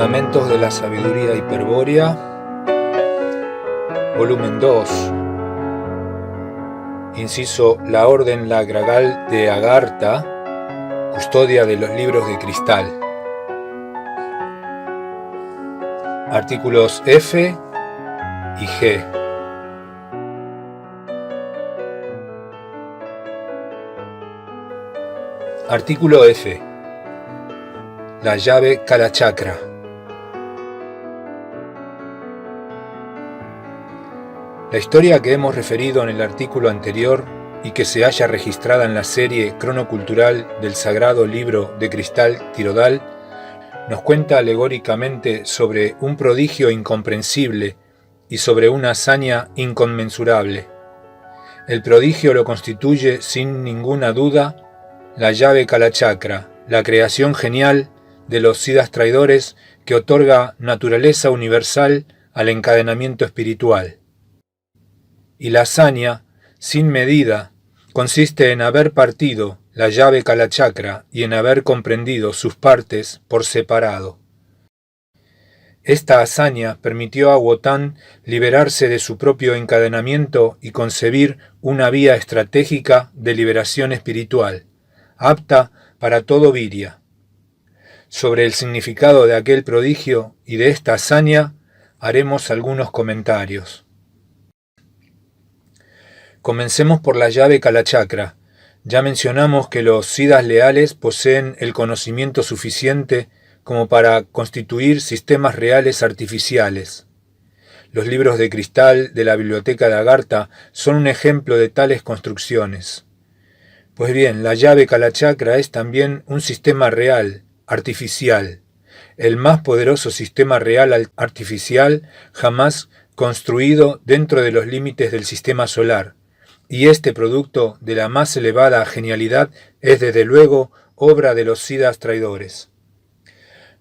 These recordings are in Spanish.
Fundamentos de la Sabiduría Hiperbórea, volumen 2, inciso La Orden La Gragal de Agartha, custodia de los libros de cristal. Artículos F y G. Artículo F. La llave Kalachakra. La historia que hemos referido en el artículo anterior y que se halla registrada en la serie cronocultural del sagrado libro de cristal Tirodal nos cuenta alegóricamente sobre un prodigio incomprensible y sobre una hazaña inconmensurable. El prodigio lo constituye sin ninguna duda la llave Kalachakra, la creación genial de los Siddhas traidores que otorga naturaleza universal al encadenamiento espiritual. Y la hazaña, sin medida, consiste en haber partido la llave Kalachakra y en haber comprendido sus partes por separado. Esta hazaña permitió a Wotan liberarse de su propio encadenamiento y concebir una vía estratégica de liberación espiritual, apta para todo Virya. Sobre el significado de aquel prodigio y de esta hazaña haremos algunos comentarios. Comencemos por la llave Kalachakra. Ya mencionamos que los Siddhas leales poseen el conocimiento suficiente como para constituir sistemas reales artificiales. Los libros de cristal de la biblioteca de Agartha son un ejemplo de tales construcciones. Pues bien, la llave Kalachakra es también un sistema real, artificial, el más poderoso sistema real artificial jamás construido dentro de los límites del sistema solar. Y este producto de la más elevada genialidad es desde luego obra de los Siddhas traidores.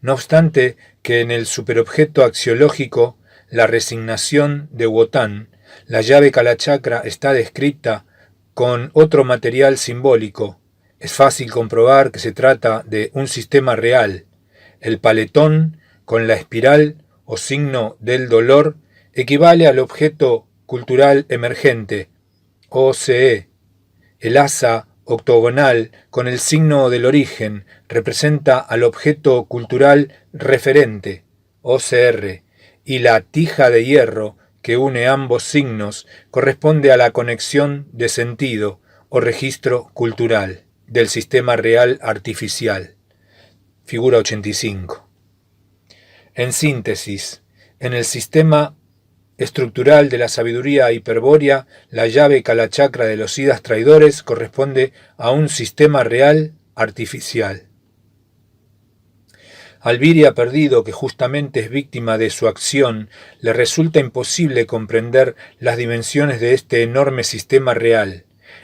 No obstante que en el superobjeto axiológico, la resignación de Wotan, la llave Kalachakra está descrita con otro material simbólico. Es fácil comprobar que se trata de un sistema real. El paletón con la espiral o signo del dolor equivale al objeto cultural emergente, OCE. El asa octogonal con el signo del origen representa al objeto cultural referente, OCR, y la tija de hierro que une ambos signos corresponde a la conexión de sentido o registro cultural del sistema real artificial. Figura 85. En síntesis, en el sistema estructural de la sabiduría hiperbórea, la llave Kalachakra de los Siddhas traidores corresponde a un sistema real artificial. Al Virya perdido, que justamente es víctima de su acción, le resulta imposible comprender las dimensiones de este enorme sistema real.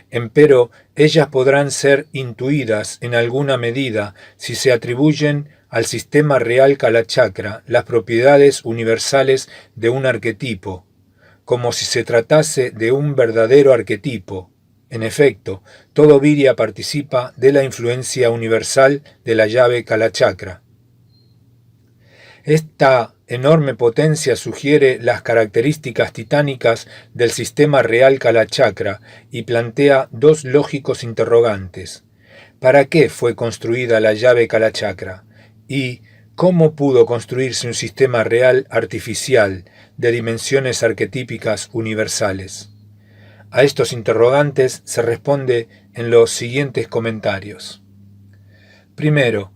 Empero, ellas podrán ser intuidas en alguna medida si se atribuyen al sistema real Kalachakra las propiedades universales de un arquetipo, como si se tratase de un verdadero arquetipo. En efecto, todo Virya participa de la influencia universal de la llave Kalachakra. Esta enorme potencia sugiere las características titánicas del sistema real Kalachakra y plantea dos lógicos interrogantes. ¿Para qué fue construida la llave Kalachakra? ¿Y cómo pudo construirse un sistema real artificial de dimensiones arquetípicas universales? A estos interrogantes se responde en los siguientes comentarios. Primero,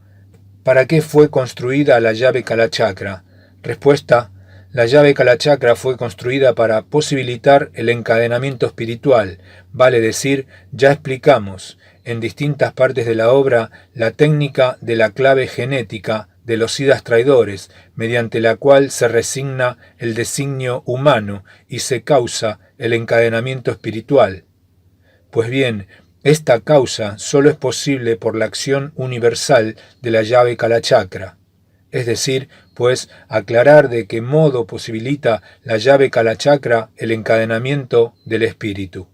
¿para qué fue construida la llave Kalachakra? Respuesta: la llave Kalachakra fue construida para posibilitar el encadenamiento espiritual, vale decir, ya explicamos en distintas partes de la obra la técnica de la clave genética de los Siddhas traidores, mediante la cual se resigna el designio humano y se causa el encadenamiento espiritual. Pues bien, esta causa solo es posible por la acción universal de la llave Kalachakra. Es decir, pues, aclarar de qué modo posibilita la llave Kalachakra el encadenamiento del espíritu.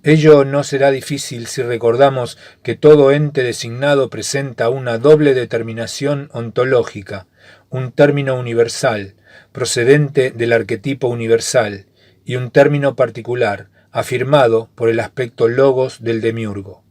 Ello no será difícil si recordamos que todo ente designado presenta una doble determinación ontológica, un término universal, procedente del arquetipo universal, y un término particular, afirmado por el aspecto logos del demiurgo.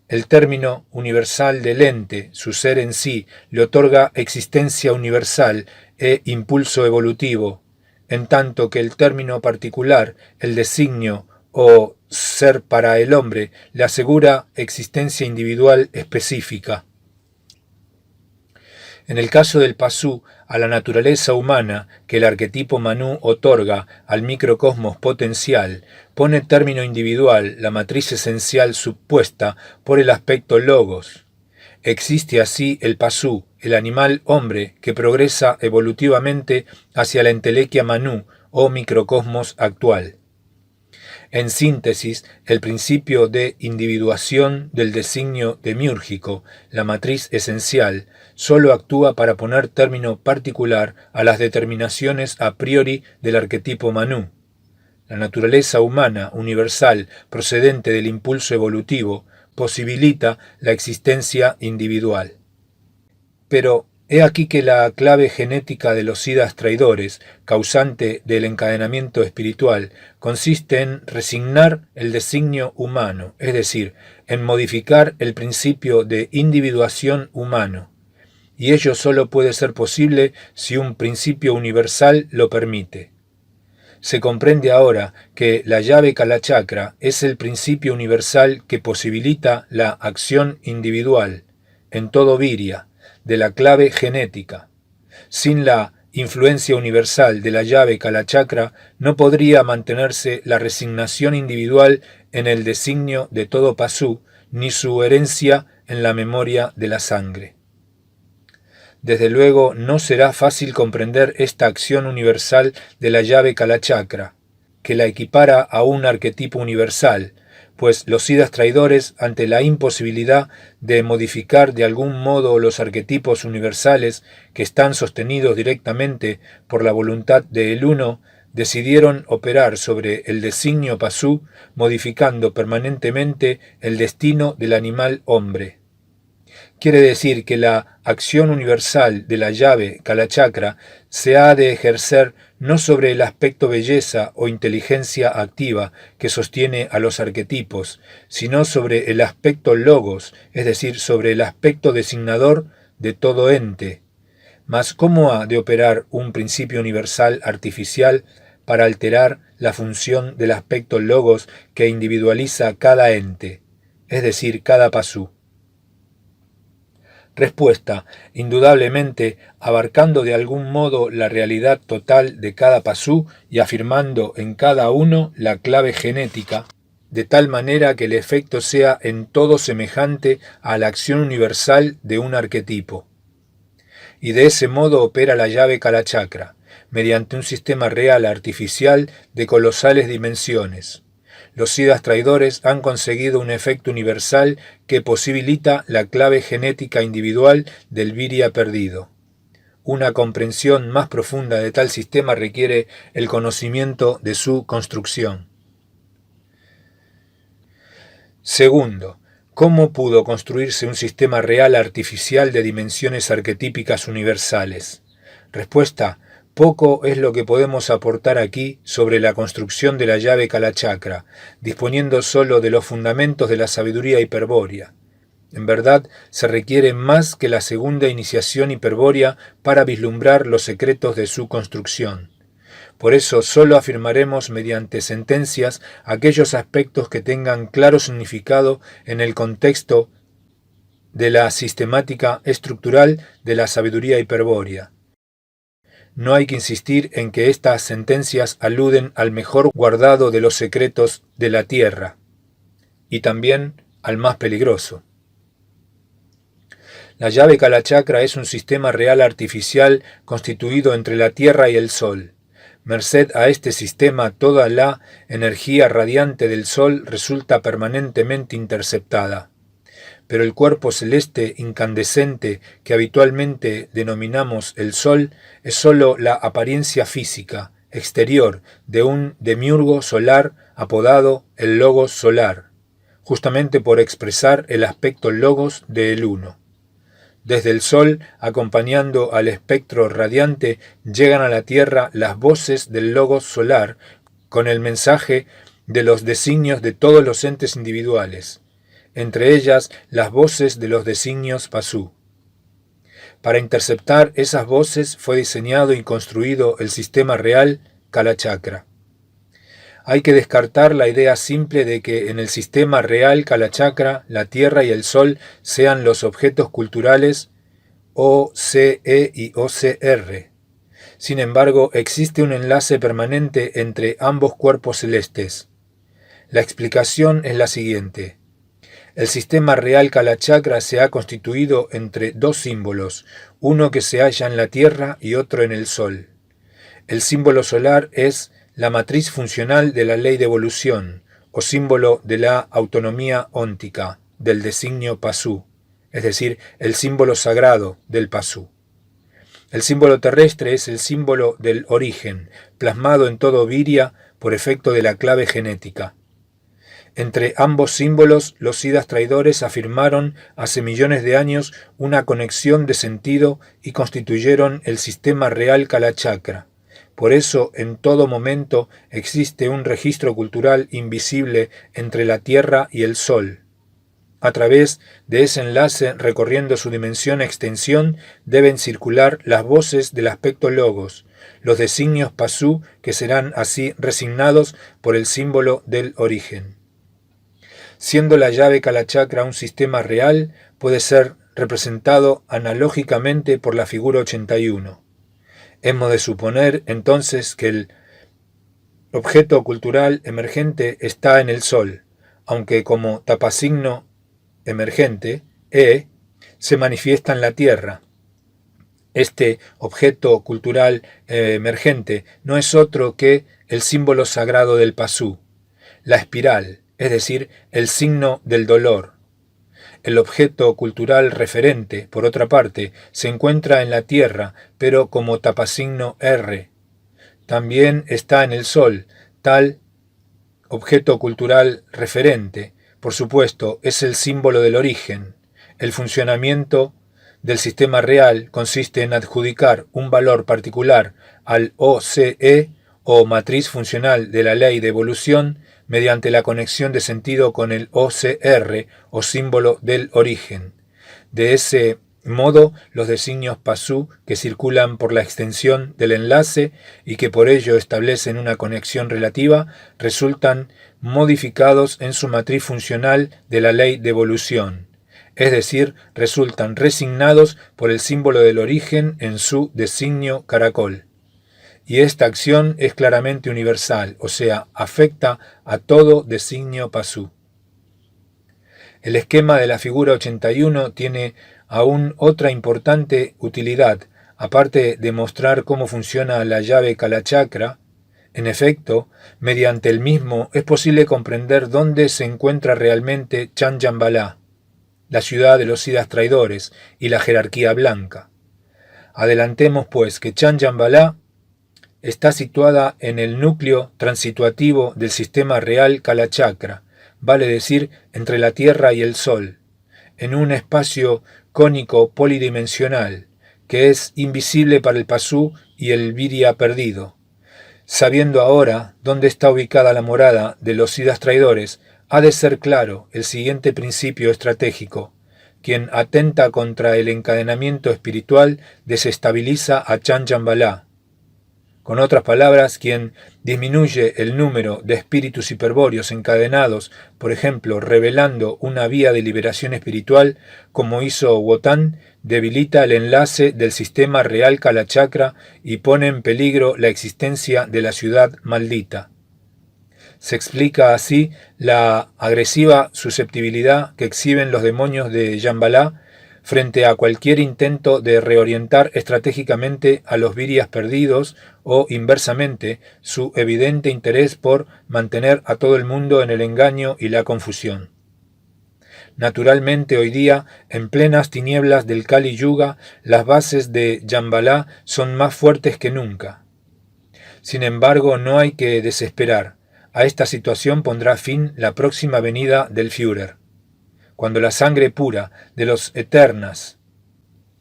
El término universal del ente, su ser en sí, le otorga existencia universal e impulso evolutivo, en tanto que el término particular, el designio o ser para el hombre, le asegura existencia individual específica. En el caso del Pasú, a la naturaleza humana que el arquetipo Manú otorga al microcosmos potencial, pone término individual la matriz esencial supuesta por el aspecto logos. Existe así el Pasú, el animal hombre que progresa evolutivamente hacia la entelequia Manú o microcosmos actual. En síntesis, el principio de individuación del designio demiúrgico, la matriz esencial, sólo actúa para poner término particular a las determinaciones a priori del arquetipo Manú. La naturaleza humana universal procedente del impulso evolutivo posibilita la existencia individual. Pero he aquí que la clave genética de los siddhas traidores, causante del encadenamiento espiritual, consiste en resignar el designio humano, es decir, en modificar el principio de individuación humano. Y ello solo puede ser posible si un principio universal lo permite. Se comprende ahora que la llave Kalachakra es el principio universal que posibilita la acción individual, en todo Virya, de la clave genética. Sin la influencia universal de la llave Kalachakra no podría mantenerse la resignación individual en el designio de todo Pasú, ni su herencia en la memoria de la sangre. Desde luego no será fácil comprender esta acción universal de la llave Kalachakra, que la equipara a un arquetipo universal, pues los siddhas traidores, ante la imposibilidad de modificar de algún modo los arquetipos universales que están sostenidos directamente por la voluntad del Uno, decidieron operar sobre el designio Pasú, modificando permanentemente el destino del animal hombre. Quiere decir que la acción universal de la llave Kalachakra se ha de ejercer no sobre el aspecto belleza o inteligencia activa que sostiene a los arquetipos, sino sobre el aspecto logos, es decir, sobre el aspecto designador de todo ente. Mas ¿cómo ha de operar un principio universal artificial para alterar la función del aspecto logos que individualiza cada ente, es decir, cada pasú? Respuesta: indudablemente, abarcando de algún modo la realidad total de cada pasú y afirmando en cada uno la clave genética, de tal manera que el efecto sea en todo semejante a la acción universal de un arquetipo. Y de ese modo opera la llave Kalachakra, mediante un sistema real artificial de colosales dimensiones. Los siddhas traidores han conseguido un efecto universal que posibilita la clave genética individual del Virya perdido. Una comprensión más profunda de tal sistema requiere el conocimiento de su construcción. Segundo, ¿cómo pudo construirse un sistema real artificial de dimensiones arquetípicas universales? Respuesta: poco es lo que podemos aportar aquí sobre la construcción de la llave Kalachakra, disponiendo solo de los fundamentos de la sabiduría hiperbórea. En verdad, se requiere más que la segunda iniciación hiperbórea para vislumbrar los secretos de su construcción. Por eso solo afirmaremos mediante sentencias aquellos aspectos que tengan claro significado en el contexto de la sistemática estructural de la sabiduría hiperbórea. No hay que insistir en que estas sentencias aluden al mejor guardado de los secretos de la tierra, y también al más peligroso. La llave Kalachakra es un sistema real artificial constituido entre la tierra y el sol. Merced a este sistema, toda la energía radiante del sol resulta permanentemente interceptada. Pero el cuerpo celeste incandescente que habitualmente denominamos el Sol es sólo la apariencia física, exterior, de un demiurgo solar apodado el Logos solar, justamente por expresar el aspecto Logos del Uno. Desde el Sol, acompañando al espectro radiante, llegan a la Tierra las voces del Logos solar con el mensaje de los designios de todos los entes individuales, entre ellas las voces de los designios Pasú. Para interceptar esas voces fue diseñado y construido el sistema real Kalachakra. Hay que descartar la idea simple de que en el sistema real Kalachakra la Tierra y el Sol sean los objetos culturales OCE y OCR. Sin embargo, existe un enlace permanente entre ambos cuerpos celestes. La explicación es la siguiente. El sistema real Kalachakra se ha constituido entre dos símbolos, uno que se halla en la Tierra y otro en el Sol. El símbolo solar es la matriz funcional de la ley de evolución, o símbolo de la autonomía óntica, del designio Pasú, es decir, el símbolo sagrado del Pasú. El símbolo terrestre es el símbolo del origen, plasmado en todo Virya por efecto de la clave genética. Entre ambos símbolos, los Siddhas traidores afirmaron hace millones de años una conexión de sentido y constituyeron el sistema real Kalachakra. Por eso, en todo momento, existe un registro cultural invisible entre la Tierra y el Sol. A través de ese enlace, recorriendo su dimensión e extensión, deben circular las voces del aspecto Logos, los designios Pasú que serán así resignados por el símbolo del origen. Siendo la llave Kalachakra un sistema real, puede ser representado analógicamente por la figura 81. Hemos de suponer entonces que el objeto cultural emergente está en el Sol, aunque como tapasigno emergente, se manifiesta en la Tierra. Este objeto cultural emergente no es otro que el símbolo sagrado del Pasú, la espiral, es decir, el signo del dolor. El objeto cultural referente, por otra parte, se encuentra en la Tierra, pero como tapasigno R. También está en el Sol, tal objeto cultural referente, por supuesto, es el símbolo del origen. El funcionamiento del sistema real consiste en adjudicar un valor particular al OCE o matriz funcional de la ley de evolución mediante la conexión de sentido con el OCR o símbolo del origen. De ese modo, los designios Pasú que circulan por la extensión del enlace y que por ello establecen una conexión relativa resultan modificados en su matriz funcional de la ley de evolución, es decir, resultan resignados por el símbolo del origen en su designio caracol. Y esta acción es claramente universal, o sea, afecta a todo designio Pasú. El esquema de la figura 81 tiene aún otra importante utilidad, aparte de mostrar cómo funciona la llave Kalachakra. En efecto, mediante el mismo es posible comprender dónde se encuentra realmente Chanjanvala, la ciudad de los Siddhas traidores y la jerarquía blanca. Adelantemos pues que Chanjanvala está situada en el núcleo transituativo del sistema real Kalachakra, vale decir, entre la Tierra y el Sol, en un espacio cónico polidimensional, que es invisible para el Pasú y el Virya perdido. Sabiendo ahora dónde está ubicada la morada de los Siddhas traidores, ha de ser claro el siguiente principio estratégico. Quien atenta contra el encadenamiento espiritual desestabiliza a Chanjanvala. Con otras palabras, quien disminuye el número de espíritus hiperbóreos encadenados, por ejemplo, revelando una vía de liberación espiritual, como hizo Wotan, debilita el enlace del sistema real Kalachakra y pone en peligro la existencia de la ciudad maldita. Se explica así la agresiva susceptibilidad que exhiben los demonios de Shambhala frente a cualquier intento de reorientar estratégicamente a los Viryas perdidos o, inversamente, su evidente interés por mantener a todo el mundo en el engaño y la confusión. Naturalmente, hoy día, en plenas tinieblas del Kali Yuga, las bases de Shambhala son más fuertes que nunca. Sin embargo, no hay que desesperar. A esta situación pondrá fin la próxima venida del Führer. Cuando la sangre pura de los Eternas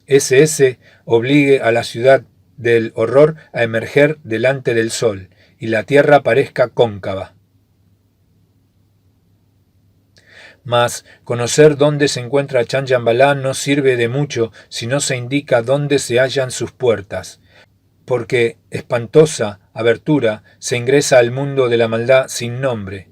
SS obligue a la ciudad del horror a emerger delante del sol, y la tierra parezca cóncava. Mas conocer dónde se encuentra Chanyambalá no sirve de mucho si no se indica dónde se hallan sus puertas, porque espantosa abertura se ingresa al mundo de la maldad sin nombre.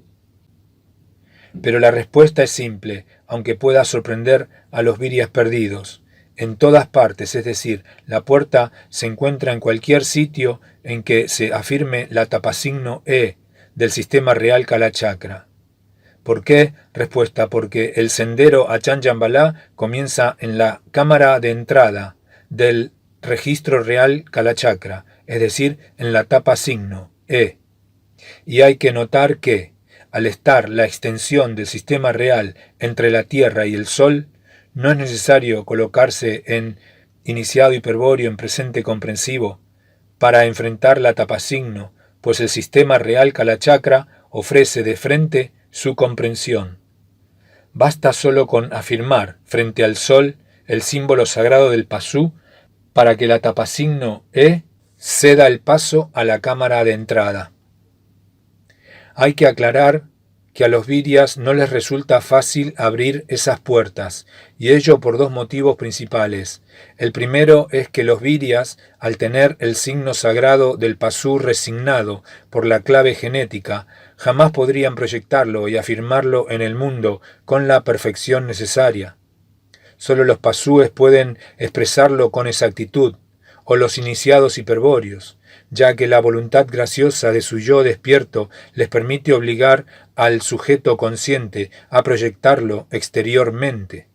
Pero la respuesta es simple, aunque pueda sorprender a los virias perdidos. En todas partes, es decir, la puerta se encuentra en cualquier sitio en que se afirme la tapasigno E del sistema real Kalachakra. ¿Por qué? Respuesta, porque el sendero a Chanyambalá comienza en la cámara de entrada del registro real Kalachakra, es decir, en la tapasigno E. Y hay que notar que, al estar la extensión del sistema real entre la Tierra y el Sol, no es necesario colocarse en iniciado hiperbóreo en presente comprensivo para enfrentar la tapasigno, pues el sistema real Kalachakra ofrece de frente su comprensión. Basta solo con afirmar frente al Sol el símbolo sagrado del Pasú para que la tapasigno E ceda el paso a la cámara de entrada. Hay que aclarar que a los virias no les resulta fácil abrir esas puertas, y ello por dos motivos principales. El primero es que los virias, al tener el signo sagrado del pasú resignado por la clave genética, jamás podrían proyectarlo y afirmarlo en el mundo con la perfección necesaria. Solo los pasúes pueden expresarlo con exactitud, o los iniciados hiperbóreos, ya que la voluntad graciosa de su yo despierto les permite obligar al sujeto consciente a proyectarlo exteriormente.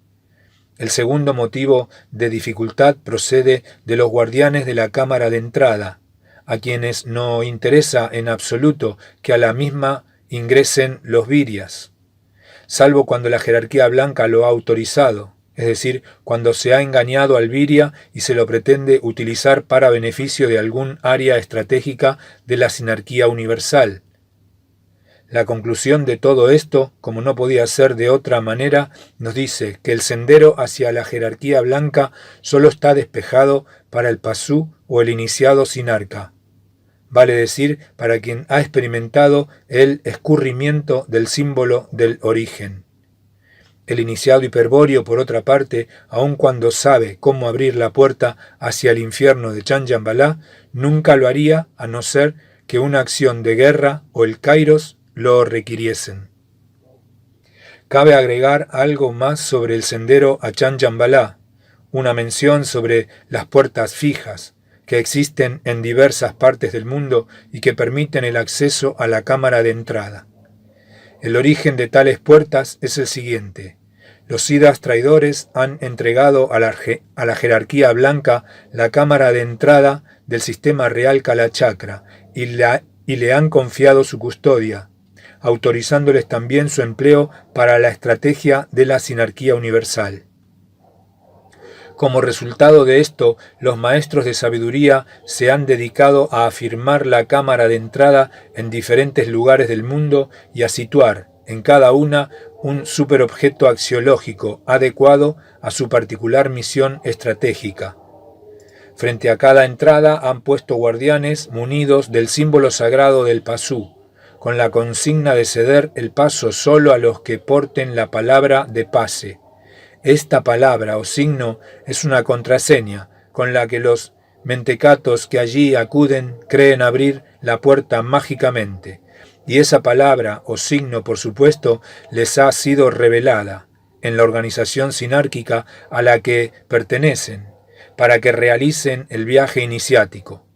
El segundo motivo de dificultad procede de los guardianes de la cámara de entrada, a quienes no interesa en absoluto que a la misma ingresen los virias, salvo cuando la jerarquía blanca lo ha autorizado, es decir, cuando se ha engañado al viria y se lo pretende utilizar para beneficio de algún área estratégica de la sinarquía universal. La conclusión de todo esto, como no podía ser de otra manera, nos dice que el sendero hacia la jerarquía blanca solo está despejado para el pasú o el iniciado sinarca, vale decir, para quien ha experimentado el escurrimiento del símbolo del origen. El iniciado hiperbóreo, por otra parte, aun cuando sabe cómo abrir la puerta hacia el infierno de Chanyambalá, nunca lo haría a no ser que una acción de guerra o el kairos lo requiriesen. Cabe agregar algo más sobre el sendero a Chanyambalá, una mención sobre las puertas fijas, que existen en diversas partes del mundo y que permiten el acceso a la cámara de entrada. El origen de tales puertas es el siguiente. Los siddhas traidores han entregado a la jerarquía blanca la cámara de entrada del sistema real Kalachakra y le han confiado su custodia, autorizándoles también su empleo para la estrategia de la sinarquía universal. Como resultado de esto, los maestros de sabiduría se han dedicado a afirmar la cámara de entrada en diferentes lugares del mundo y a situar en cada una un superobjeto axiológico adecuado a su particular misión estratégica. Frente a cada entrada han puesto guardianes munidos del símbolo sagrado del pasú, con la consigna de ceder el paso solo a los que porten la palabra de pase. Esta palabra o signo es una contraseña con la que los mentecatos que allí acuden creen abrir la puerta mágicamente, y esa palabra o signo, por supuesto, les ha sido revelada en la organización sinárquica a la que pertenecen, para que realicen el viaje iniciático.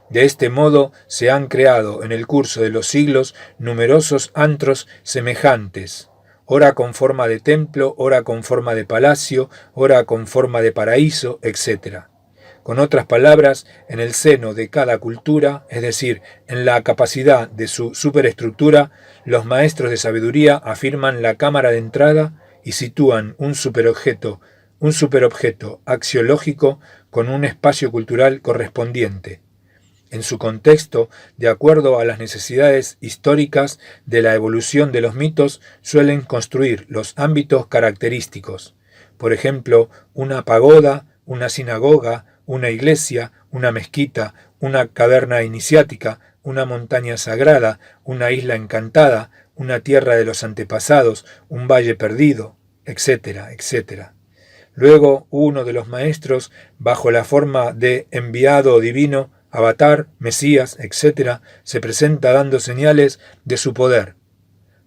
De este modo se han creado en el curso de los siglos numerosos antros semejantes, ora con forma de templo, ora con forma de palacio, ora con forma de paraíso, etc. Con otras palabras, en el seno de cada cultura, es decir, en la capacidad de su superestructura, los maestros de sabiduría afirman la cámara de entrada y sitúan un superobjeto axiológico con un espacio cultural correspondiente. En su contexto, de acuerdo a las necesidades históricas de la evolución de los mitos, suelen construir los ámbitos característicos. Por ejemplo, una pagoda, una sinagoga, una iglesia, una mezquita, una caverna iniciática, una montaña sagrada, una isla encantada, una tierra de los antepasados, un valle perdido, etcétera, etcétera. Luego uno de los maestros, bajo la forma de enviado divino, avatar, mesías, etcétera, se presenta dando señales de su poder.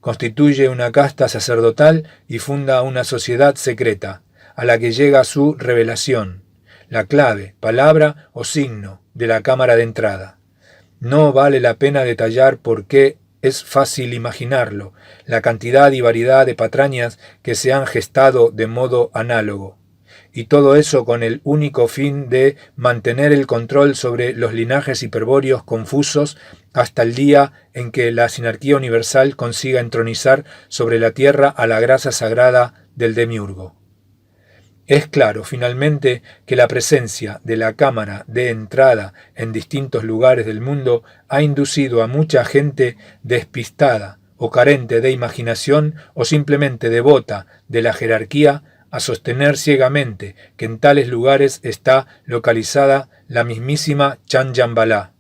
Constituye una casta sacerdotal y funda una sociedad secreta, a la que llega su revelación, la clave, palabra o signo de la cámara de entrada. No vale la pena detallar por qué es fácil imaginarlo, la cantidad y variedad de patrañas que se han gestado de modo análogo. Y todo eso con el único fin de mantener el control sobre los linajes hiperbóreos confusos hasta el día en que la sinarquía universal consiga entronizar sobre la tierra a la grasa sagrada del demiurgo. Es claro, finalmente, que la presencia de la cámara de entrada en distintos lugares del mundo ha inducido a mucha gente despistada o carente de imaginación o simplemente devota de la jerarquía a sostener ciegamente que en tales lugares está localizada la mismísima Chanyambalá.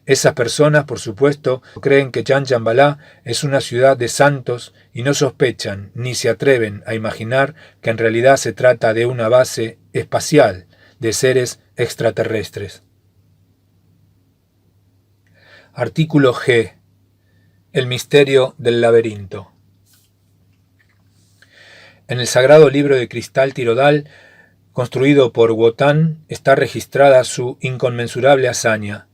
Esas personas, por supuesto, creen que Chanyambalá es una ciudad de santos y no sospechan ni se atreven a imaginar que en realidad se trata de una base espacial de seres extraterrestres. Artículo G. El misterio del laberinto. En el sagrado libro de cristal Tirodal, construido por Wotan, está registrada su inconmensurable hazaña,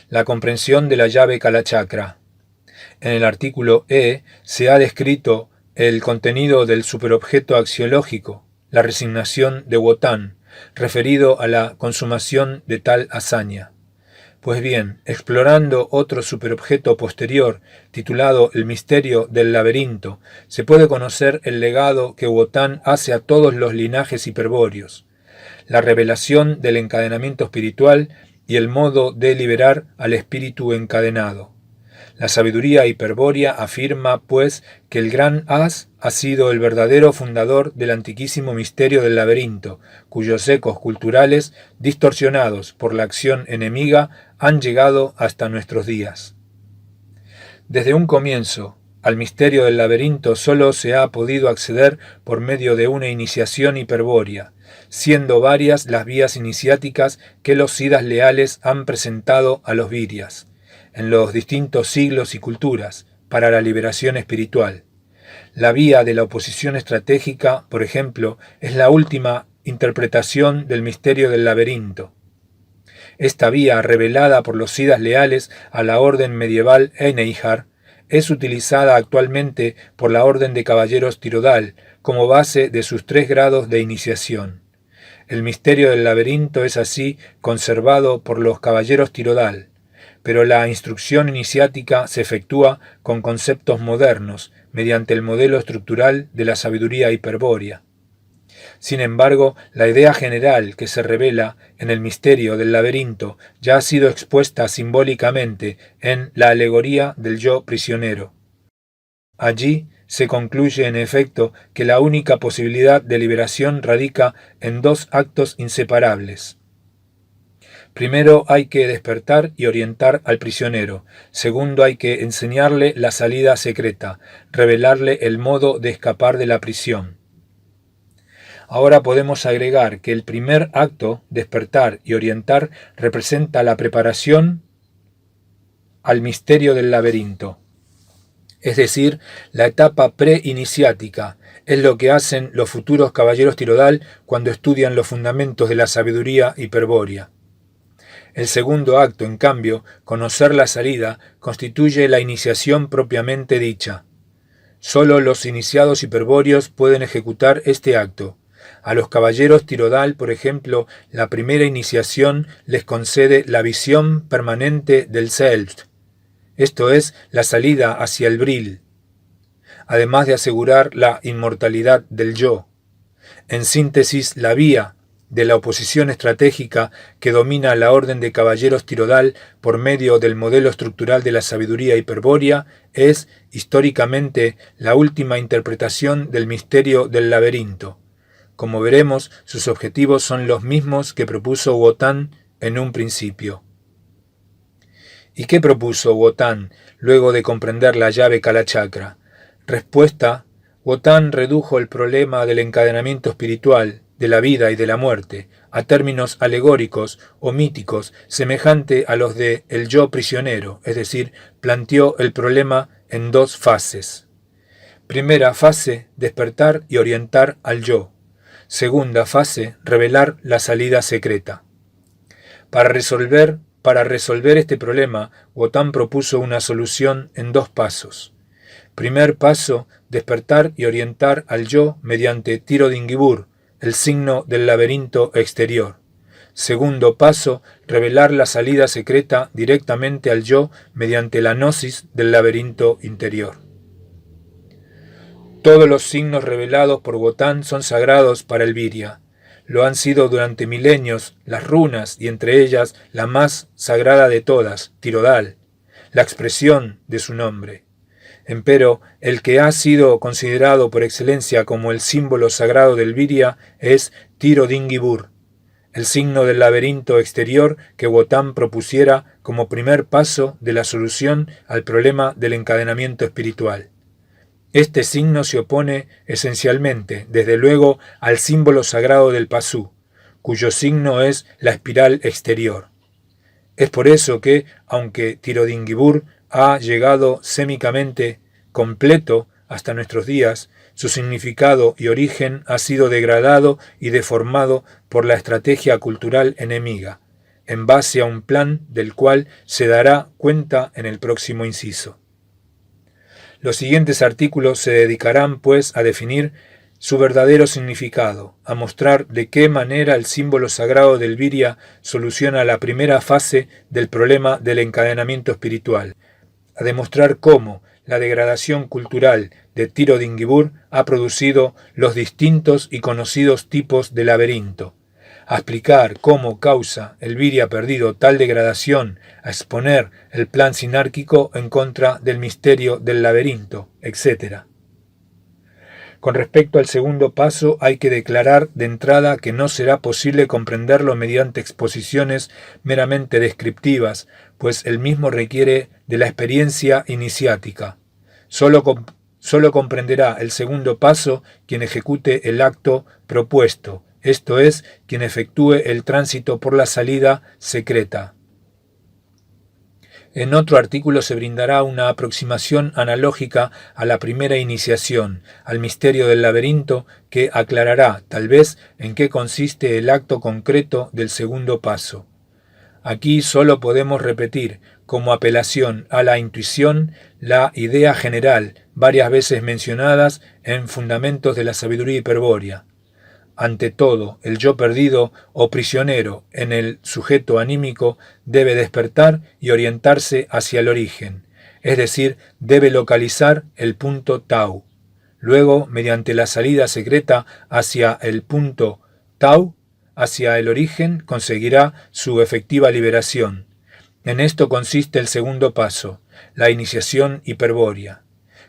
la comprensión de la llave Kalachakra. En el artículo E se ha descrito el contenido del superobjeto axiológico, la resignación de Wotan, referido a la consumación de tal hazaña. Pues bien, explorando otro superobjeto posterior, titulado El misterio del laberinto, se puede conocer el legado que Wotan hace a todos los linajes hiperbóreos, la revelación del encadenamiento espiritual y el modo de liberar al espíritu encadenado. La sabiduría hiperbórea afirma, pues, que el gran As ha sido el verdadero fundador del antiquísimo misterio del laberinto, cuyos ecos culturales, distorsionados por la acción enemiga, han llegado hasta nuestros días. Desde un comienzo, al misterio del laberinto solo se ha podido acceder por medio de una iniciación hiperbórea, siendo varias las vías iniciáticas que los siddhas leales han presentado a los virias, en los distintos siglos y culturas, para la liberación espiritual. La vía de la oposición estratégica, por ejemplo, es la última interpretación del misterio del laberinto. Esta vía, revelada por los siddhas leales a la orden medieval Einhjar, es utilizada actualmente por la orden de caballeros Tirodal como base de sus 3 grados de iniciación. El misterio del laberinto es así conservado por los caballeros Tirodal, pero la instrucción iniciática se efectúa con conceptos modernos, mediante el modelo estructural de la sabiduría hiperbórea. Sin embargo, la idea general que se revela en el misterio del laberinto ya ha sido expuesta simbólicamente en la alegoría del yo prisionero. Allí se concluye en efecto que la única posibilidad de liberación radica en 2 actos inseparables. Primero hay que despertar y orientar al prisionero. Segundo hay que enseñarle la salida secreta, revelarle el modo de escapar de la prisión. Ahora podemos agregar que el primer acto, despertar y orientar, representa la preparación al misterio del laberinto. Es decir, la etapa preiniciática es lo que hacen los futuros caballeros Tirodal cuando estudian los fundamentos de la sabiduría hiperbórea. El segundo acto, en cambio, conocer la salida, constituye la iniciación propiamente dicha. Solo los iniciados hiperbóreos pueden ejecutar este acto. A los caballeros Tirodal, por ejemplo, la primera iniciación les concede la visión permanente del Selbst, esto es, la salida hacia el Bril, además de asegurar la inmortalidad del yo. En síntesis, la vía de la oposición estratégica que domina la orden de caballeros Tirodal por medio del modelo estructural de la sabiduría hiperbórea es, históricamente, la última interpretación del misterio del laberinto, Como veremos, sus objetivos son los mismos que propuso Wotan en un principio. ¿Y qué propuso Wotan luego de comprender la llave Kalachakra? Respuesta: Wotan redujo el problema del encadenamiento espiritual, de la vida y de la muerte, a términos alegóricos o míticos, semejante a los de el yo prisionero, es decir, planteó el problema en dos fases. Primera fase, despertar y orientar al yo. Segunda fase, revelar la salida secreta. Para resolver este problema, Wotan propuso una solución en dos pasos. Primer paso, despertar y orientar al yo mediante tiro de Ingibur, el signo del laberinto exterior. Segundo paso, revelar la salida secreta directamente al yo mediante la gnosis del laberinto interior. Todos los signos revelados por Wotan son sagrados para el Virya. Lo han sido durante milenios las runas y entre ellas la más sagrada de todas, Tirodal, la expresión de su nombre. Empero, el que ha sido considerado por excelencia como el símbolo sagrado del Virya es Tiro Dingibur, el signo del laberinto exterior que Wotan propusiera como primer paso de la solución al problema del encadenamiento espiritual. Este signo se opone esencialmente, desde luego, al símbolo sagrado del Pasú, cuyo signo es la espiral exterior. Es por eso que, aunque Tirodingibur ha llegado sémicamente completo hasta nuestros días, su significado y origen ha sido degradado y deformado por la estrategia cultural enemiga, en base a un plan del cual se dará cuenta en el próximo inciso. Los siguientes artículos se dedicarán, pues, a definir su verdadero significado, a mostrar de qué manera el símbolo sagrado del Virya soluciona la primera fase del problema del encadenamiento espiritual, a demostrar cómo la degradación cultural de Tiro Dingibur ha producido los distintos y conocidos tipos de laberinto, a explicar cómo causa el Virya perdido tal degradación, a exponer el plan sinárquico en contra del misterio del laberinto, etc. Con respecto al segundo paso, hay que declarar de entrada que no será posible comprenderlo mediante exposiciones meramente descriptivas, pues el mismo requiere de la experiencia iniciática. Solo comprenderá el segundo paso quien ejecute el acto propuesto, esto es, quien efectúe el tránsito por la salida secreta. En otro artículo se brindará una aproximación analógica a la primera iniciación, al misterio del laberinto, que aclarará, tal vez, en qué consiste el acto concreto del segundo paso. Aquí solo podemos repetir, como apelación a la intuición, la idea general, varias veces mencionadas en Fundamentos de la Sabiduría Hiperbórea. Ante todo, el yo perdido o prisionero en el sujeto anímico debe despertar y orientarse hacia el origen, es decir, debe localizar el punto tau. Luego, mediante la salida secreta hacia el punto tau, hacia el origen, conseguirá su efectiva liberación. En esto consiste el segundo paso, la iniciación hiperbórea.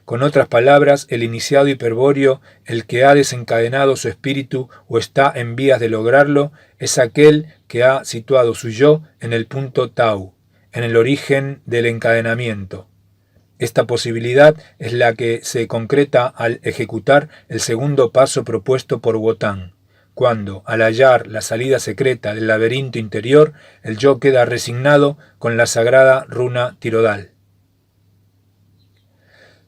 Con otras palabras, el iniciado hiperbóreo, el que ha desencadenado su espíritu o está en vías de lograrlo, es aquel que ha situado su yo en el punto tau, en el origen del encadenamiento. Esta posibilidad es la que se concreta al ejecutar el segundo paso propuesto por Wotan, cuando, al hallar la salida secreta del laberinto interior, el yo queda resignado con la sagrada runa Tirodal.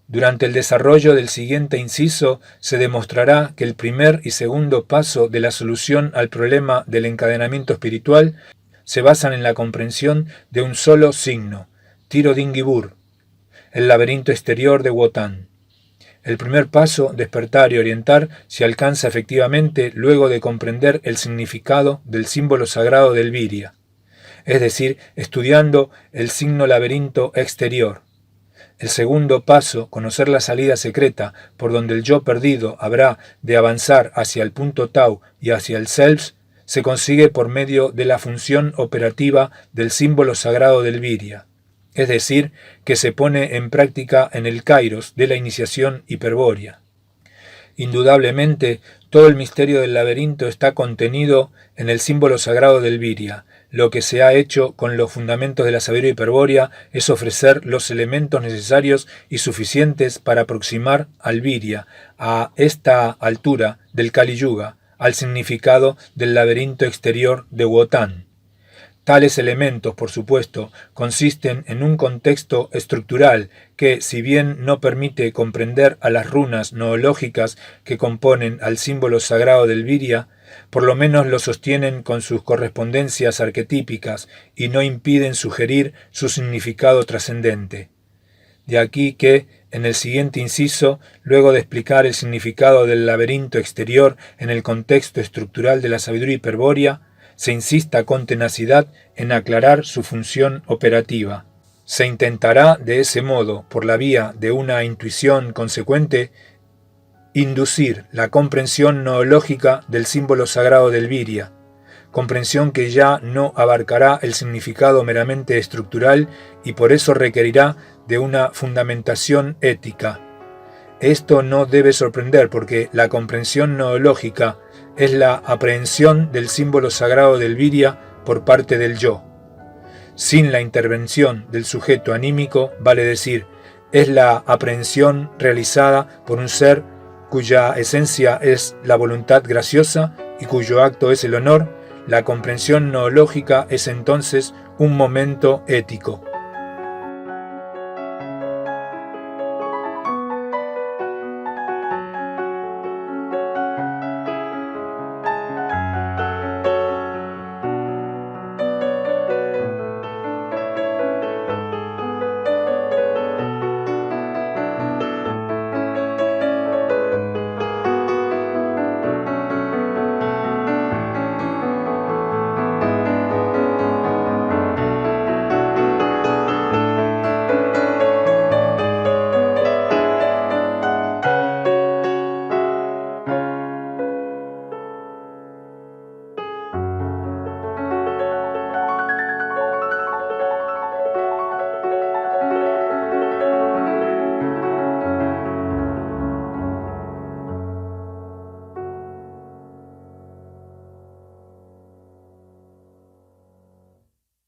Durante el desarrollo del siguiente inciso se demostrará que el primer y segundo paso de la solución al problema del encadenamiento espiritual se basan en la comprensión de un solo signo, Tiro Dingibur, el laberinto exterior de Wotan. El primer paso, despertar y orientar, se alcanza efectivamente luego de comprender el significado del símbolo sagrado del Virya, es decir, estudiando el signo laberinto exterior. El segundo paso, conocer la salida secreta por donde el yo perdido habrá de avanzar hacia el punto tau y hacia el self, se consigue por medio de la función operativa del símbolo sagrado del Virya, es decir, que se pone en práctica en el kairos de la iniciación hiperbórea. Indudablemente, Todo el misterio del laberinto está contenido en el símbolo sagrado del Viria. Lo que se ha hecho con los fundamentos de la sabiduría hiperbórea es ofrecer los elementos necesarios y suficientes para aproximar al Viria, a esta altura del Kali Yuga, al significado del laberinto exterior de Wotan. Tales elementos, por supuesto, consisten en un contexto estructural que, si bien no permite comprender a las runas noológicas que componen al símbolo sagrado del Viria, por lo menos lo sostienen con sus correspondencias arquetípicas y no impiden sugerir su significado trascendente. De aquí que, en el siguiente inciso, luego de explicar el significado del laberinto exterior en el contexto estructural de la sabiduría hiperbórea, se insista con tenacidad en aclarar su función operativa. Se intentará de ese modo, por la vía de una intuición consecuente, inducir la comprensión noológica del símbolo sagrado del Viria, comprensión que ya no abarcará el significado meramente estructural y por eso requerirá de una fundamentación ética. Esto no debe sorprender porque la comprensión noológica es la aprehensión del símbolo sagrado del Viria por parte del yo. Sin la intervención del sujeto anímico, vale decir, es la aprehensión realizada por un ser cuya esencia es la voluntad graciosa y cuyo acto es el honor. La comprensión noológica es entonces un momento ético.